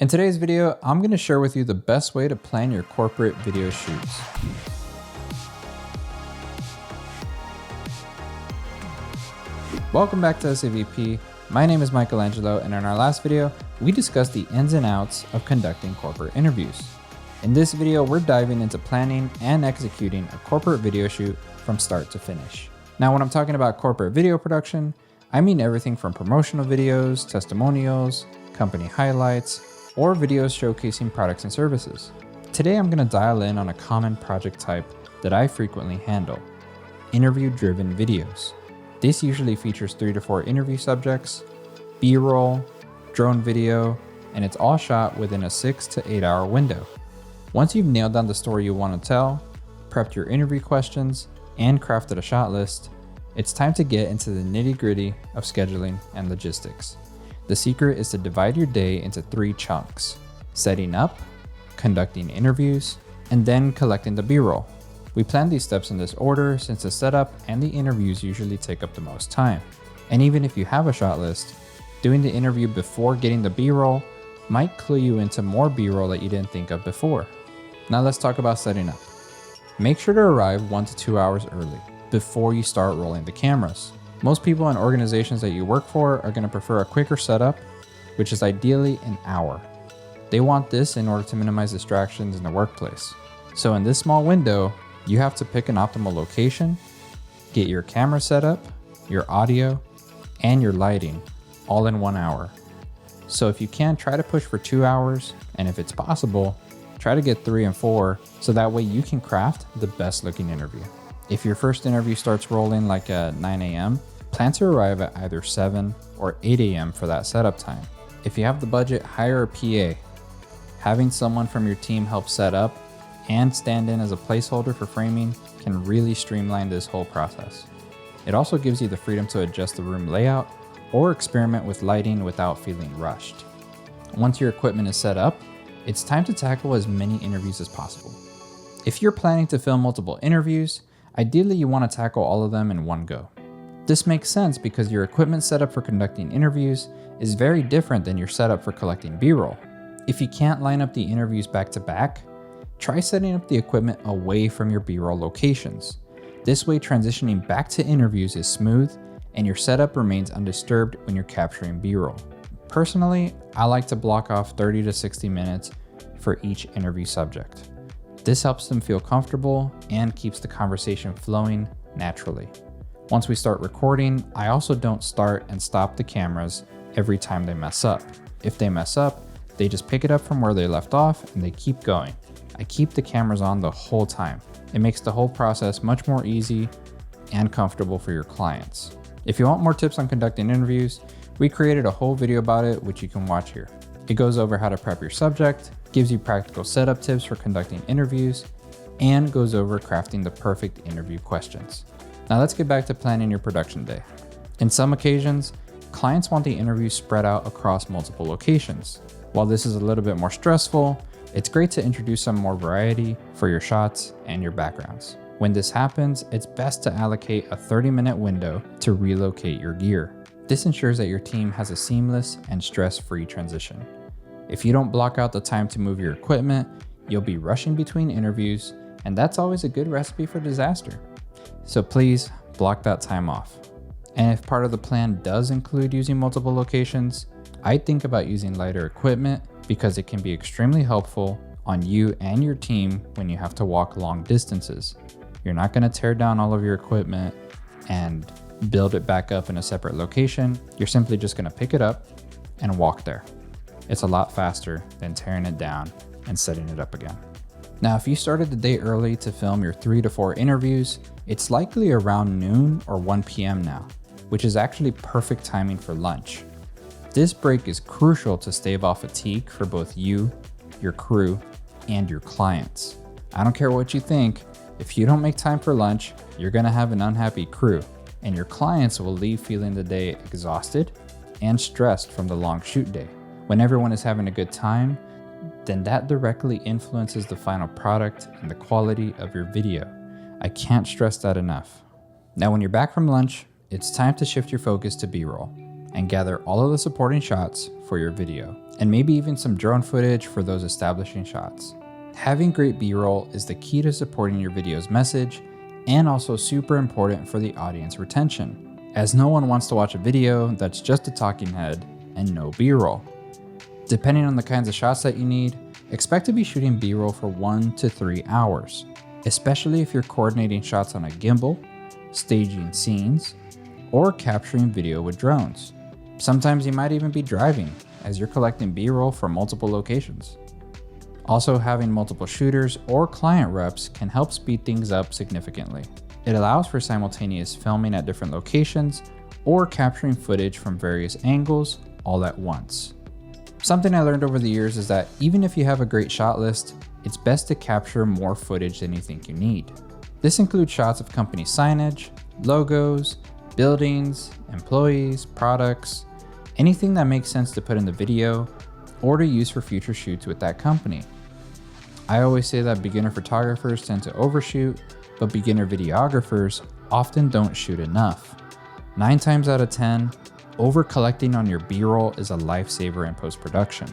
In today's video, I'm going to share with you the best way to plan your corporate video shoots. Welcome back to SAVP. My name is Angelo, and in our last video, we discussed the ins and outs of conducting corporate interviews. In this video, we're diving into planning and executing a corporate video shoot from start to finish. Now, when I'm talking about corporate video production, I mean everything from promotional videos, testimonials, company highlights, or videos showcasing products and services. Today, I'm going to dial in on a common project type that I frequently handle: interview-driven videos. This usually features 3 to 4 interview subjects, B-roll, drone video, and it's all shot within a 6 to 8 hour window. Once you've nailed down the story you want to tell, prepped your interview questions, and crafted a shot list, it's time to get into the nitty-gritty of scheduling and logistics. The secret is to divide your day into 3 chunks: setting up, conducting interviews, and then collecting the B-roll. We plan these steps in this order since the setup and the interviews usually take up the most time. And even if you have a shot list, doing the interview before getting the B-roll might clue you into more B-roll that you didn't think of before. Now let's talk about setting up. Make sure to arrive 1 to 2 hours early before you start rolling the cameras. Most people in organizations that you work for are going to prefer a quicker setup, which is ideally an hour. They want this in order to minimize distractions in the workplace. So in this small window, you have to pick an optimal location, get your camera set up, your audio, and your lighting all in 1 hour. So if you can, try to push for 2 hours, and if it's possible, try to get 3 and 4 so that way you can craft the best looking interview. If your first interview starts rolling like at 9 a.m., plan to arrive at either 7 or 8 a.m. for that setup time. If you have the budget, hire a PA. Having someone from your team help set up and stand in as a placeholder for framing can really streamline this whole process. It also gives you the freedom to adjust the room layout or experiment with lighting without feeling rushed. Once your equipment is set up, it's time to tackle as many interviews as possible. If you're planning to film multiple interviews, ideally you want to tackle all of them in one go. This makes sense because your equipment setup for conducting interviews is very different than your setup for collecting B-roll. If you can't line up the interviews back to back, try setting up the equipment away from your B-roll locations. This way, transitioning back to interviews is smooth and your setup remains undisturbed when you're capturing B-roll. Personally, I like to block off 30 to 60 minutes for each interview subject. This helps them feel comfortable and keeps the conversation flowing naturally. Once we start recording, I also don't start and stop the cameras every time they mess up. If they mess up, they just pick it up from where they left off and they keep going. I keep the cameras on the whole time. It makes the whole process much more easy and comfortable for your clients. If you want more tips on conducting interviews, we created a whole video about it, which you can watch here. It goes over how to prep your subject, gives you practical setup tips for conducting interviews, and goes over crafting the perfect interview questions. Now let's get back to planning your production day. In some occasions, clients want the interview spread out across multiple locations. While this is a little bit more stressful, it's great to introduce some more variety for your shots and your backgrounds. When this happens, it's best to allocate a 30-minute window to relocate your gear. This ensures that your team has a seamless and stress-free transition. If you don't block out the time to move your equipment, you'll be rushing between interviews, and that's always a good recipe for disaster. So please block that time off. And if part of the plan does include using multiple locations, I'd think about using lighter equipment because it can be extremely helpful on you and your team when you have to walk long distances. You're not going to tear down all of your equipment and build it back up in a separate location. You're simply just going to pick it up and walk there. It's a lot faster than tearing it down and setting it up again. Now, if you started the day early to film your 3 to 4 interviews, it's likely around noon or 1 p.m. now, which is actually perfect timing for lunch. This break is crucial to stave off fatigue for both you, your crew, and your clients. I don't care what you think, if you don't make time for lunch, you're gonna have an unhappy crew, and your clients will leave feeling the day exhausted and stressed from the long shoot day. When everyone is having a good time, then that directly influences the final product and the quality of your video. I can't stress that enough. Now, when you're back from lunch, it's time to shift your focus to B-roll. and gather all of the supporting shots for your video, and maybe even some drone footage for those establishing shots. Having great B-roll is the key to supporting your video's message and also super important for the audience retention, as no one wants to watch a video that's just a talking head and no B-roll. Depending on the kinds of shots that you need, expect to be shooting B-roll for 1 to 3 hours, especially if you're coordinating shots on a gimbal, staging scenes, or capturing video with drones. Sometimes you might even be driving as you're collecting B-roll from multiple locations. Also, having multiple shooters or client reps can help speed things up significantly. It allows for simultaneous filming at different locations or capturing footage from various angles all at once. Something I learned over the years is that even if you have a great shot list, it's best to capture more footage than you think you need. This includes shots of company signage, logos, buildings, employees, products, anything that makes sense to put in the video or to use for future shoots with that company. I always say that beginner photographers tend to overshoot, but beginner videographers often don't shoot enough. 9 times out of 10, over collecting on your B-roll is a lifesaver in post-production,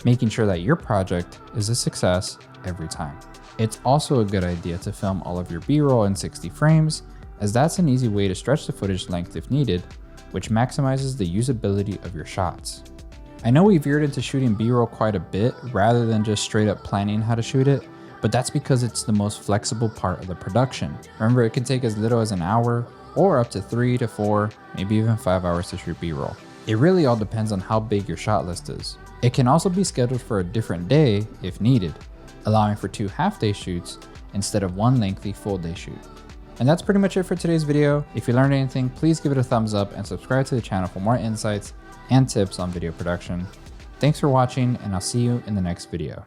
making sure that your project is a success every time. It's also a good idea to film all of your B-roll in 60 frames, as that's an easy way to stretch the footage length if needed, which maximizes the usability of your shots. I know we veered into shooting B-roll quite a bit rather than just straight up planning how to shoot it, but that's because it's the most flexible part of the production. Remember, it can take as little as an hour or up to 3 to 4, maybe even 5 hours to shoot B-roll. It really all depends on how big your shot list is. It can also be scheduled for a different day if needed, allowing for 2 half-day shoots instead of 1 lengthy full-day shoot. And that's pretty much it for today's video. If you learned anything, please give it a thumbs up and subscribe to the channel for more insights and tips on video production. Thanks for watching, and I'll see you in the next video.